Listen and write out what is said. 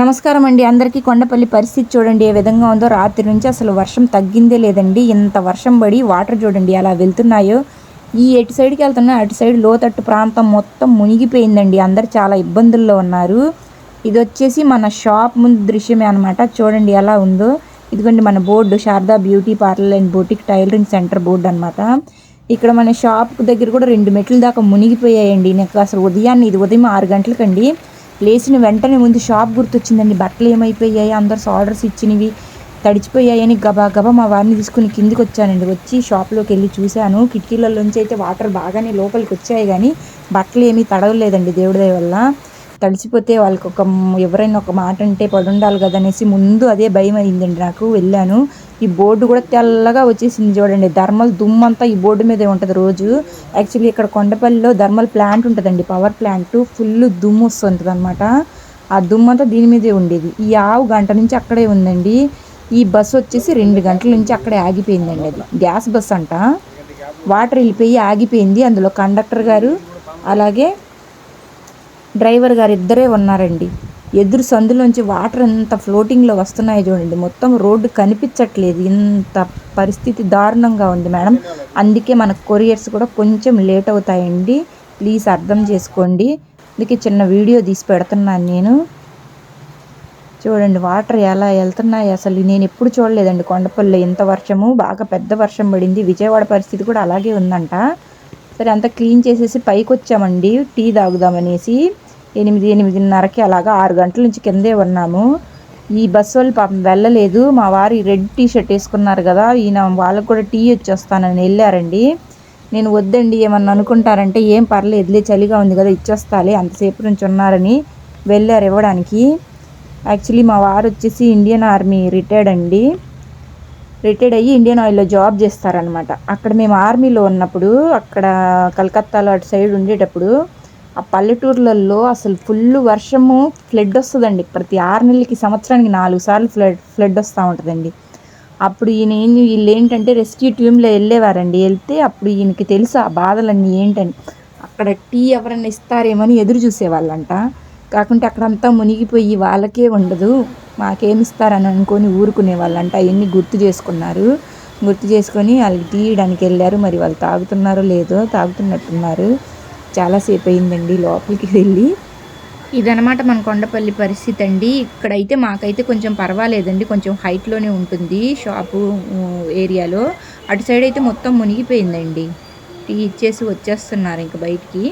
నమస్కారం అండి అందరికీ. కొండపల్లి పరిస్థితి చూడండి ఏ విధంగా ఉందో. రాత్రి నుంచి అసలు వర్షం తగ్గిందే లేదండి. ఇంత వర్షం పడి వాటర్ చూడండి ఎలా వెళ్తున్నాయో. ఈ ఎటు సైడ్కి వెళ్తున్నా అటు సైడ్ లోతట్టు ప్రాంతం మొత్తం మునిగిపోయిందండి. అందరు చాలా ఇబ్బందుల్లో ఉన్నారు. ఇది వచ్చేసి మన షాప్ ముందు దృశ్యమే అనమాట. చూడండి ఎలా ఉందో. ఇదిగోండి మన board Sharada beauty parlour and boutique tailoring centre board అనమాట. ఇక్కడ మన షాప్ దగ్గర కూడా 2 మెట్ల దాకా మునిగిపోయాయండి. నాకు అసలు ఇది ఉదయం 6 గంటలకండి లేచిన వెంటనే ముందు షాప్ గుర్తొచ్చిందండి. బట్టలు ఏమైపోయాయి, అందరు ఆర్డర్స్ ఇచ్చినవి తడిచిపోయాయని గబా గబా మా వారిని తీసుకుని కిందికి వచ్చానండి. వచ్చి షాప్లోకి వెళ్ళి చూశాను. కిటికీలలోంచి అయితే వాటర్ బాగానే లోపలికి వచ్చాయి, కానీ బట్టలు ఏమీ తడవలేదండి. దేవుడి దయ వల్ల. తడిసిపోతే వాళ్ళకి ఎవరైనా ఒక మాట అంటే పడుండాలి కదా అనేసి ముందు అదే భయం అయిందండి నాకు. వెళ్ళాను. ఈ బోర్డు కూడా తెల్లగా వచ్చేసింది చూడండి. థర్మల్ దుమ్మంతా ఈ బోర్డు మీదే ఉంటుంది రోజు. యాక్చువల్లీ ఇక్కడ కొండపల్లిలో థర్మల్ ప్లాంట్ ఉంటుందండి, పవర్ ప్లాంట్. ఫుల్ దుమ్ము వస్తుంటుంది అనమాట. ఆ దుమ్మంతా దీని మీదే ఉండేది. ఈ ఆవు గంట నుంచి అక్కడే ఉందండి. ఈ బస్సు వచ్చేసి 2 గంటల నుంచి అక్కడే ఆగిపోయిందండి. అది గ్యాస్ బస్ అంట. వాటర్ వెళ్ళిపోయి ఆగిపోయింది. అందులో కండక్టర్ గారు అలాగే డ్రైవర్ గారు ఇద్దరే ఉన్నారండి. ఎదురు సందులోంచి వాటర్ ఎంత ఫ్లోటింగ్లో వస్తున్నాయో చూడండి. మొత్తం రోడ్డు కనిపించట్లేదు. ఇంత పరిస్థితి దారుణంగా ఉంది మేడం. అందుకే మన కొరియర్స్ కూడా కొంచెం లేట్ అవుతాయండి. ప్లీజ్ అర్థం చేసుకోండి. అందుకే చిన్న వీడియో తీసి పెడుతున్నాను నేను. చూడండి వాటర్ ఎలా వెళ్తున్నాయి. అసలు నేను ఎప్పుడు చూడలేదండి కొండపల్లిలో ఇంత వర్షము. బాగా పెద్ద వర్షం పడింది. విజయవాడ పరిస్థితి కూడా అలాగే ఉందంట. సరే అంతా క్లీన్ చేసేసి పైకి వచ్చామండి టీ తాగుదామనేసి. 8:30కి అలాగా 6 గంటల నుంచి కిందే ఉన్నాము. ఈ బస్సు వాళ్ళు పాపం వెళ్ళలేదు. మా వారు రెడ్ టీ షర్ట్ వేసుకున్నారు కదా, ఈయన వాళ్ళకు కూడా టీ ఇచ్చేస్తానని వెళ్ళారండి. నేను వద్దండి ఏమన్నా అనుకుంటారంటే ఏం పర్లేదులే చలిగా ఉంది కదా ఇచ్చేస్తాలే, అంతసేపు నుంచి ఉన్నారని వెళ్ళారు ఇవ్వడానికి. యాక్చువల్లీ మా వారు వచ్చేసి ఇండియన్ ఆర్మీ రిటైర్డ్ అయ్యి ఇండియన్ ఆయిల్లో జాబ్ చేస్తారనమాట. అక్కడ మేము ఆర్మీలో ఉన్నప్పుడు, అక్కడ కలకత్తాలో అటు సైడ్ ఉండేటప్పుడు ఆ పల్లెటూర్లలో అసలు ఫుల్ వర్షము ఫ్లడ్ వస్తుందండి. ప్రతి 6 నెలలకి సంవత్సరానికి 4 సార్లు ఫ్లడ్ వస్తూ ఉంటుందండి. అప్పుడు వీళ్ళు ఏంటంటే రెస్క్యూ టీంలో వెళ్ళేవారండి. వెళ్తే అప్పుడు ఈయనకి తెలుసు ఆ బాధలన్నీ ఏంటని. అక్కడ టీ ఎవరన్నా ఇస్తారేమని ఎదురు చూసేవాళ్ళంట. కాకుంటే అక్కడంతా మునిగిపోయి వాళ్ళకే ఉండదు, మాకేమిస్తారని అనుకొని ఊరుకునే వాళ్ళంట. అవన్నీ గుర్తు చేసుకొని వాళ్ళకి టీ ఇవ్వడానికి వెళ్ళారు. మరి వాళ్ళు తాగుతున్నారో లేదో, తాగుతున్నట్టున్నారు. చాలాసేపు అయిందండి లోపలికి వెళ్ళి. ఇదనమాట మన కొండపల్లి పరిస్థితి అండి. ఇక్కడైతే మాకైతే కొంచెం పర్వాలేదండి, కొంచెం హైట్లోనే ఉంటుంది షాపు ఏరియాలో. అటు సైడ్ అయితే మొత్తం మునిగిపోయిందండి. టీ ఇచ్చేసి వచ్చేస్తున్నారు ఇంక బయటికి.